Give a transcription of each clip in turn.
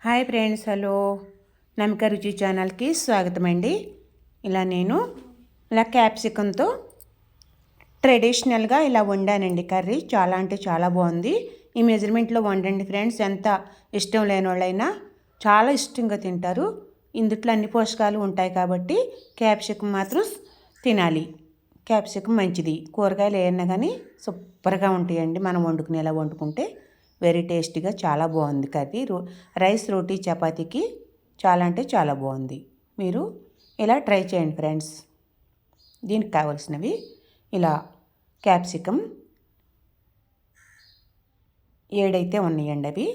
Hi friends, hello. నమిక రుచి ఛానల్కి స్వాగతం అండి. నేను ఇలా క్యాప్సికంతో ట్రెడిషనల్గా ఇలా వండానండి కర్రీ. చాలా అంటే చాలా బాగుంది. ఈ మెజర్మెంట్లో వండండి ఫ్రెండ్స్. ఎంత ఇష్టం లేని వాళ్ళైనా చాలా ఇష్టంగా తింటారు. ఇందుట్లో అన్ని పోషకాలు ఉంటాయి కాబట్టి క్యాప్సికం మాత్రం తినాలి. క్యాప్సికం మంచిది. కూరగాయలు ఏమన్నా కానీ సూపర్గా ఉంటాయండి మనం వండుకునేలా వండుకుంటే. వెరీ టేస్టీగా చాలా బాగుంది కర్రీ. రైస్, రోటీ, చపాతీకి చాలా అంటే చాలా బాగుంది. మీరు ఇలా ట్రై చేయండి ఫ్రెండ్స్. దీనికి కావాల్సినవి ఇలా క్యాప్సికం 7 అయితే ఉన్నాయండి. అవి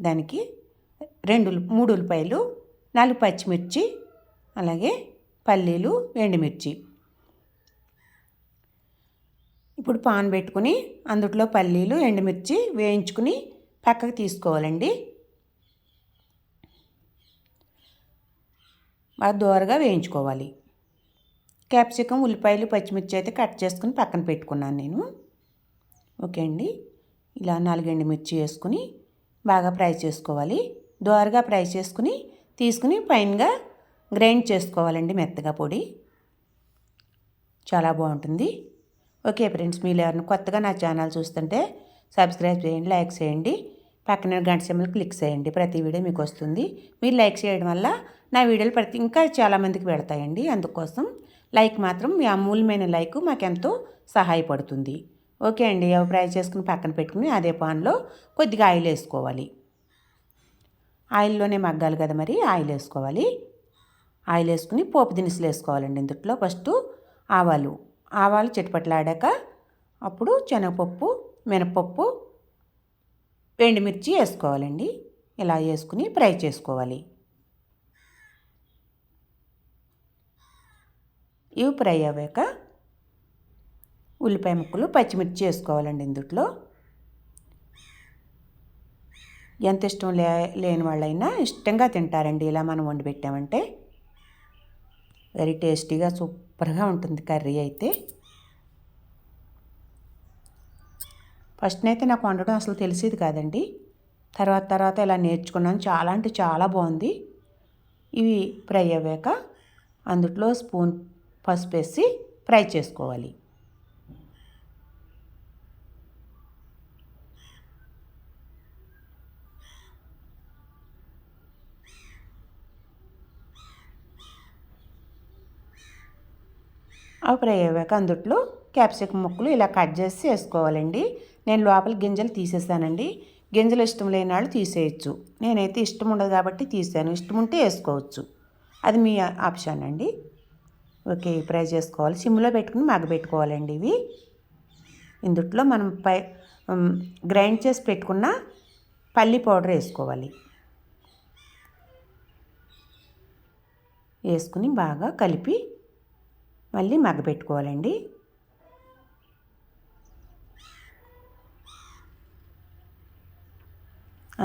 దానికి 3 ఉల్లిపాయలు, 4 పచ్చిమిర్చి, అలాగే పల్లీలు, ఎండుమిర్చి. ఇప్పుడు పాన్ పెట్టుకుని అందులో పల్లీలు, ఎండుమిర్చి వేయించుకుని పక్కకు తీసుకోవాలండి. బాగా దోరగా వేయించుకోవాలి. క్యాప్సికం, ఉల్లిపాయలు, పచ్చిమిర్చి అయితే కట్ చేసుకుని పక్కన పెట్టుకున్నాను నేను. ఓకే అండి. ఇలా 4 ఎండుమిర్చి వేసుకుని బాగా ఫ్రై చేసుకోవాలి. దోరగా ఫ్రై చేసుకుని తీసుకుని పైనగా గ్రైండ్ చేసుకోవాలండి మెత్తగా పొడి. చాలా బాగుంటుంది. ఓకే ఫ్రెండ్స్, మీరు ఎవరైనా కొత్తగా నా ఛానల్ చూస్తుంటే సబ్స్క్రైబ్ చేయండి, లైక్ చేయండి, పక్కన గంట సింబల్ క్లిక్ చేయండి. ప్రతి వీడియో మీకు వస్తుంది. మీరు లైక్ చేయడం వల్ల నా వీడియోలు ఇంకా చాలామందికి పెడతాయండి. అందుకోసం లైక్ మాత్రం, మీ అమూల్యమైన లైక్ మాకెంతో సహాయపడుతుంది. ఓకే అండి. అవి ఫ్రై చేసుకుని పక్కన పెట్టుకుని అదే పాన్లో కొద్దిగా ఆయిల్ వేసుకోవాలి. ఆయిల్లోనే మగ్గాలి కదా మరి, ఆయిల్ వేసుకోవాలి. ఆయిల్ వేసుకుని పోపు దినుసులు వేసుకోవాలండి. ఇందులో ఫస్ట్ ఆవాలు చిటపట్లాడాక అప్పుడు శనగపప్పు, మినపప్పు, ఎండుమిర్చి వేసుకోవాలండి. ఇలా వేసుకుని ఫ్రై చేసుకోవాలి. ఇవి ఫ్రై అవ్వాక ఉల్లిపాయ ముక్కలు, పచ్చిమిర్చి వేసుకోవాలండి. ఇందులో ఎంత ఇష్టం లేని వాళ్ళైనా ఇష్టంగా తింటారండి. ఇలా మనం వండి పెట్టామంటే వెరీ టేస్టీగా సూపర్గా ఉంటుంది కర్రీ అయితే. ఫస్ట్ అయితే నాకు వండడం అసలు తెలిసేది కాదండి. తర్వాత ఇలా నేర్చుకున్నాను. చాలా అంటే చాలా బాగుంది. ఇవి ఫ్రై అయ్యాక అందులో స్పూన్ పసుపు వేసి ఫ్రై చేసుకోవాలి. అవి ఫ్రై అయ్యాక అందులో క్యాప్సికం ముక్కలు ఇలా కట్ చేసి వేసుకోవాలండి. నేను లోపల గింజలు తీసేసానండి. గింజలు ఇష్టం లేని వాళ్ళు తీసేయచ్చు. నేనైతే ఇష్టం ఉండదు కాబట్టి తీసాను. ఇష్టం ఉంటే వేసుకోవచ్చు, అది మీ ఆప్షన్ అండి. ఓకే, ఫ్రై చేసుకోవాలి. సిమ్లో పెట్టుకుని మగ్గబెట్టుకోవాలండి. ఇవి ఇందులో మనం గ్రైండ్ చేసి పెట్టుకున్న పల్లి పౌడర్ వేసుకోవాలి. వేసుకుని బాగా కలిపి మళ్ళీ మగ్గబెట్టుకోవాలండి.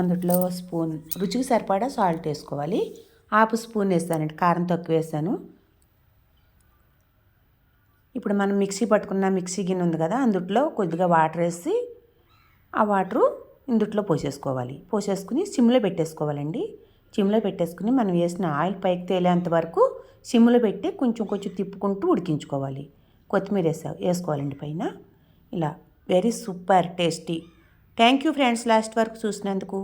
అందులో స్పూన్ రుచికి సరిపడా సాల్ట్ వేసుకోవాలి. హాఫ్ స్పూన్ వేస్తానండి, కారం తక్కువ వేసాను. ఇప్పుడు మనం మిక్సీ పట్టుకున్న మిక్సీ గిన్నె ఉంది కదా, అందులో కొద్దిగా వాటర్ వేసి ఆ వాటరు ఇందులో పోసేసుకోవాలి. పోసేసుకుని సిమ్లో పెట్టేసుకోవాలండి. సిమ్లో పెట్టేసుకుని మనం వేసిన ఆయిల్ పైకి తేలేంత వరకు సిమ్లో పెట్టి కొంచెం తిప్పుకుంటూ ఉడికించుకోవాలి. కొత్తిమీర వేసుకోవాలండి పైన. ఇలా very super tasty. Thank you friends, last వరకు చూసినందుకు.